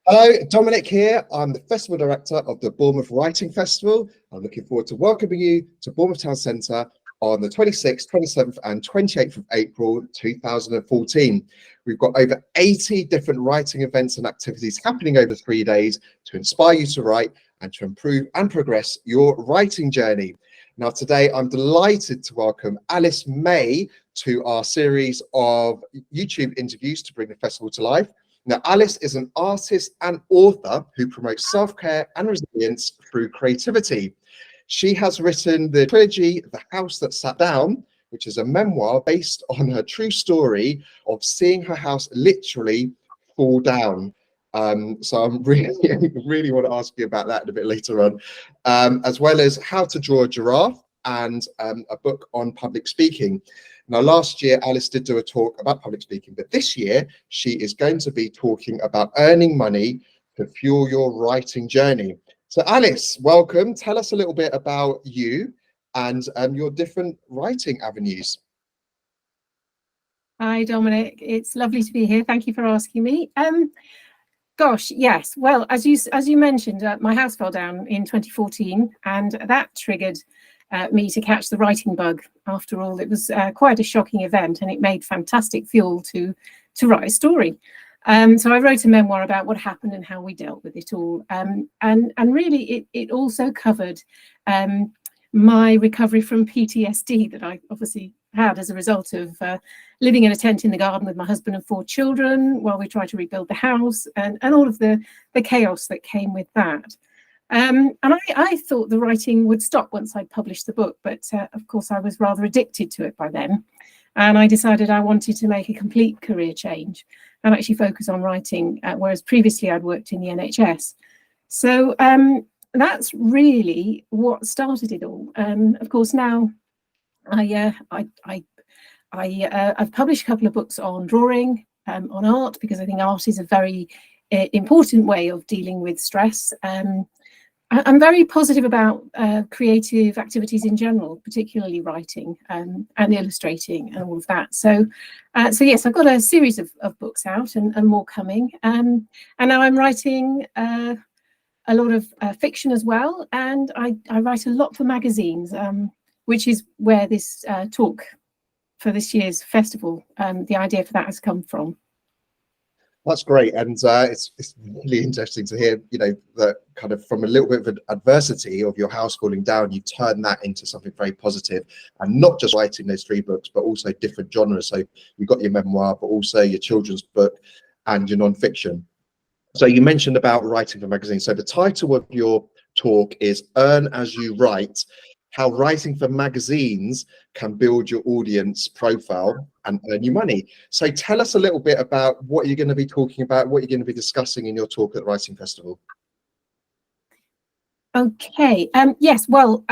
Hello, Dominic here. I'm the Festival Director of the Bournemouth Writing Festival. I'm looking forward to welcoming you to Bournemouth Town Centre on the 26th, 27th and 28th of April 2014. We've got over 80 different writing events and activities happening over 3 days to inspire you to write and to improve and progress your writing journey. Now, today I'm delighted to welcome Alice May to our series of YouTube interviews to bring the festival to life. Now, Alice is an artist and author who promotes self-care and resilience through creativity. She has written the trilogy, The House That Sat Down, which is a memoir based on her true story of seeing her house literally fall down. So I'm really want to ask you about that a bit later on, as well as How to Draw a Giraffe and a book on public speaking. Now, last year, Alice did do a talk about public speaking, but this year she is going to be talking about earning money to fuel your writing journey. So Alice, welcome. Tell us a little bit about you and your different writing avenues. Hi, Dominic. It's lovely to be here. Thank you for asking me. Gosh, yes. Well, as you mentioned, my house fell down in 2014, and that triggered me to catch the writing bug. After all, it was quite a shocking event, and it made fantastic fuel to write a story. So I wrote a memoir about what happened and how we dealt with it all. And really, it also covered my recovery from PTSD that I obviously had as a result of living in a tent in the garden with my husband and 4 children while we tried to rebuild the house, and all of the chaos that came with that. And I thought the writing would stop once I'd published the book, but of course I was rather addicted to it by then. And I decided I wanted to make a complete career change and actually focus on writing, whereas previously I'd worked in the NHS. So that's really what started it all. Of course, now I've published a couple of books on drawing, on art, because I think art is a very important way of dealing with stress. I'm very positive about creative activities in general, particularly writing and illustrating and all of that. So yes, I've got a series of books out and more coming. And now I'm writing a lot of fiction as well. And I write a lot for magazines, which is where this talk for this year's festival, the idea for that has come from. That's great, and it's really interesting to hear, that kind of from a little bit of adversity of your house falling down, you turn that into something very positive, and not just writing those 3 books, but also different genres. So you've got your memoir, but also your children's book and your non-fiction. So you mentioned about writing for magazines. So the title of your talk is Earn As You Write: How Writing for Magazines Can Build Your Audience Profile and Earn You Money. So tell us a little bit about what you're going to be talking about, what you're going to be discussing in your talk at the Writing Festival. Okay, yes, well,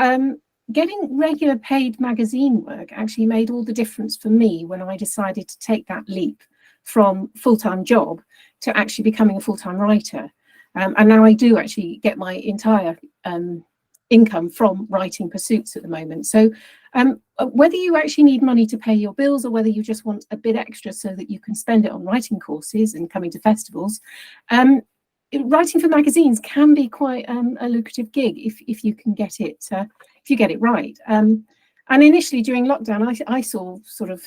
getting regular paid magazine work actually made all the difference for me when I decided to take that leap from full-time job to actually becoming a full-time writer. And now I do actually get my entire income from writing pursuits at the moment. So whether you actually need money to pay your bills or whether you just want a bit extra so that you can spend it on writing courses and coming to festivals, writing for magazines can be quite a lucrative gig if you can get it, if you get it right. And initially during lockdown, I saw sort of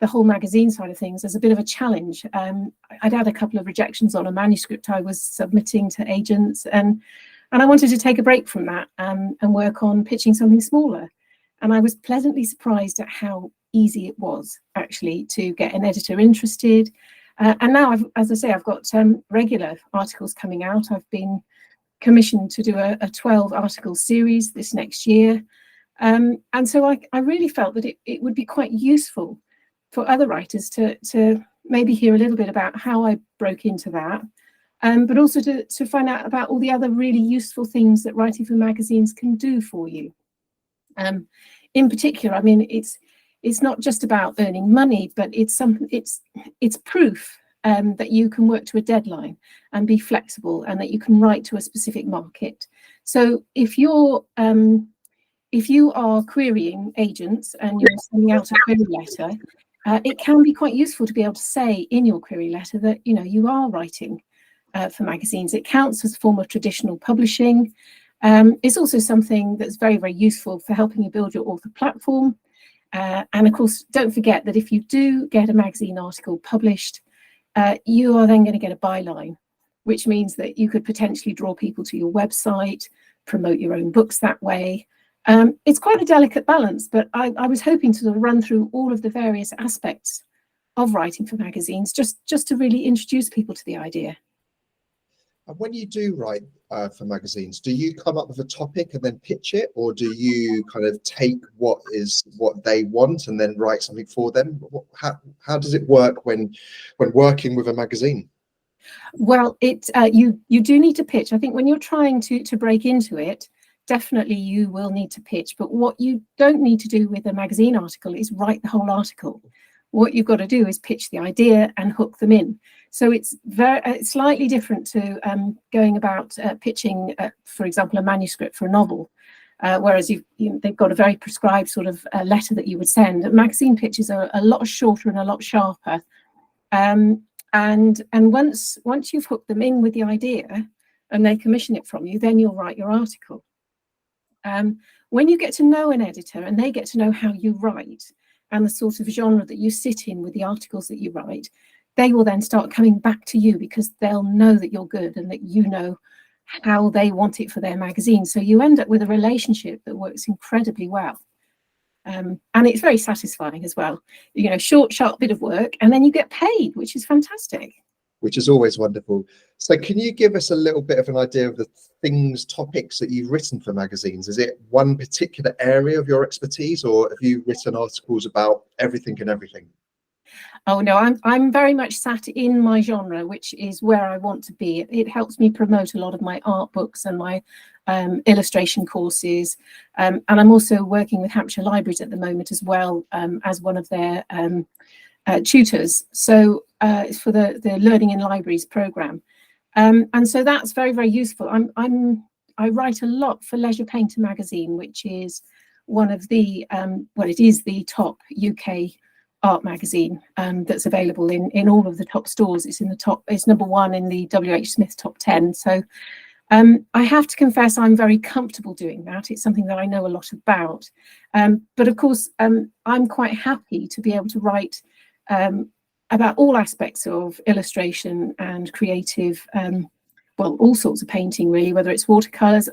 the whole magazine side of things as a bit of a challenge. I'd had a couple of rejections on a manuscript I was submitting to agents, and I wanted to take a break from that and work on pitching something smaller. And I was pleasantly surprised at how easy it was actually to get an editor interested. And now, as I say, I've got regular articles coming out. I've been commissioned to do a 12 article series this next year. And so I really felt that it would be quite useful for other writers to maybe hear a little bit about how I broke into that. But also to find out about all the other really useful things that writing for magazines can do for you. In particular, I mean, it's not just about earning money, but it's proof that you can work to a deadline and be flexible, and that you can write to a specific market. So if you are querying agents and you're sending out a query letter, it can be quite useful to be able to say in your query letter that you are writing. for magazines. It counts as a form of traditional publishing. It's also something that's very, very useful for helping you build your author platform. And of course, don't forget that if you do get a magazine article published, you are then going to get a byline, which means that you could potentially draw people to your website, promote your own books that way. It's quite a delicate balance, but I was hoping to sort of run through all of the various aspects of writing for magazines, just to really introduce people to the idea. And when you do write for magazines, do you come up with a topic and then pitch it, or do you kind of take what they want and then write something for them? How does it work when working with a magazine? Well, you do need to pitch. I think when you're trying to break into it, definitely you will need to pitch. But what you don't need to do with a magazine article is write the whole article. What you've got to do is pitch the idea and hook them in. So it's slightly different to going about pitching, for example, a manuscript for a novel, whereas they've got a very prescribed sort of letter that you would send. Magazine pitches are a lot shorter and a lot sharper. And once you've hooked them in with the idea and they commission it from you, then you'll write your article. When you get to know an editor and they get to know how you write and the sort of genre that you sit in with the articles that you write, they will then start coming back to you because they'll know that you're good and that you know how they want it for their magazine. So you end up with a relationship that works incredibly well. And it's very satisfying as well. Short, sharp bit of work, and then you get paid, which is fantastic. Which is always wonderful. So can you give us a little bit of an idea of the topics that you've written for magazines? Is it one particular area of your expertise, or have you written articles about everything and everything? Oh no, I'm very much sat in my genre, which is where I want to be. It helps me promote a lot of my art books and my illustration courses. And I'm also working with Hampshire Libraries at the moment as well, as one of their tutors. So it's for the Learning in Libraries programme. And so that's very, very useful. I write a lot for Leisure Painter magazine, which is one of the, it is the top UK art magazine that's available in all of the top stores. It's number 1 in the WH Smith top 10. So I have to confess I'm very comfortable doing that. It's something that I know a lot about. But of course, I'm quite happy to be able to write about all aspects of illustration and creative, all sorts of painting really, whether it's watercolours,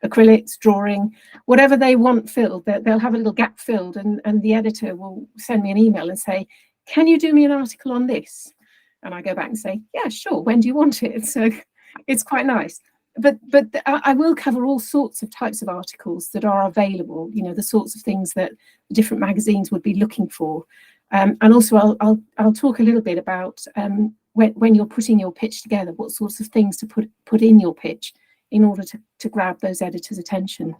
acrylics, drawing, whatever they want filled. They'll have a little gap filled, and the editor will send me an email and say, can you do me an article on this? And I go back and say, yeah, sure, when do you want it? So it's quite nice. But I will cover all sorts of types of articles that are available, the sorts of things that different magazines would be looking for. And also I'll talk a little bit about when you're putting your pitch together, what sorts of things to put in your pitch in order to grab those editors' attention.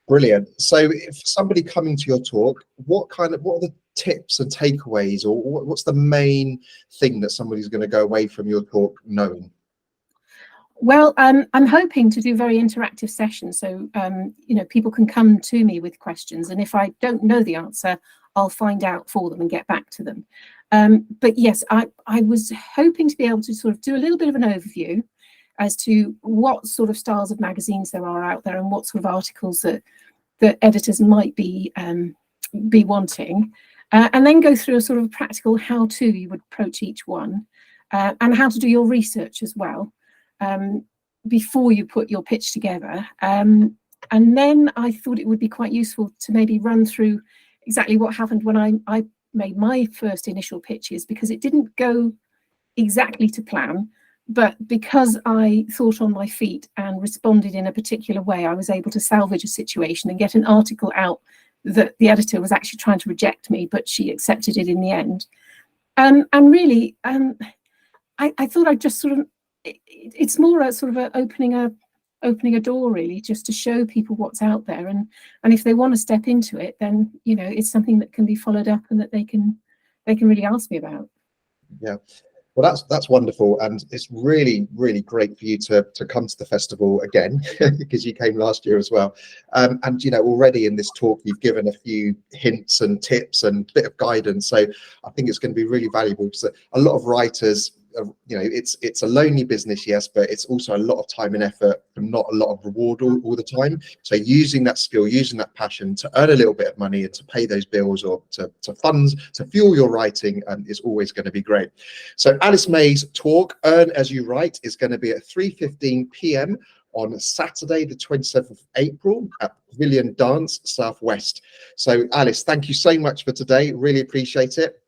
Brilliant. So if somebody coming to your talk, what are the tips and takeaways, or what's the main thing that somebody's going to go away from your talk knowing? Well, I'm hoping to do very interactive sessions. So, people can come to me with questions, and if I don't know the answer, I'll find out for them and get back to them. But yes, I was hoping to be able to sort of do a little bit of an overview as to what sort of styles of magazines there are out there and what sort of articles that editors might be wanting, and then go through a sort of practical how-to you would approach each one, and how to do your research as well before you put your pitch together. And then I thought it would be quite useful to maybe run through exactly what happened when I made my first initial pitches, because it didn't go exactly to plan, but because I thought on my feet and responded in a particular way, I was able to salvage a situation and get an article out that the editor was actually trying to reject me, but she accepted it in the end. And really, I thought I'd just sort of, it's more a sort of opening a door really, just to show people what's out there, and if they want to step into it, then it's something that can be followed up and that they can really ask me about. Yeah. Well, that's wonderful, and it's really, really great for you to come to the festival again, because you came last year as well. And already in this talk you've given a few hints and tips and a bit of guidance, so I think it's going to be really valuable, because a lot of writers it's a lonely business, yes, but it's also a lot of time and effort and not a lot of reward all the time. So using that skill, using that passion to earn a little bit of money and to pay those bills or to funds to fuel your writing is always going to be great. So Alice May's talk, Earn As You Write, is going to be at 3:15 p.m. on Saturday, the 27th of April at Pavilion Dance, Southwest. So Alice, thank you so much for today. Really appreciate it.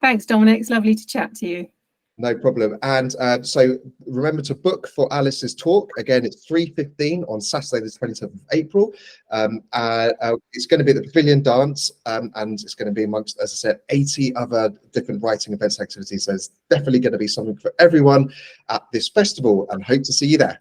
Thanks, Dominic. It's lovely to chat to you. No problem. And so remember to book for Alice's talk. Again, it's 3:15 on Saturday, the 27th of April. It's going to be at the Pavilion Dance, and it's going to be amongst, as I said, 80 other different writing events activities. So it's definitely going to be something for everyone at this festival, and hope to see you there.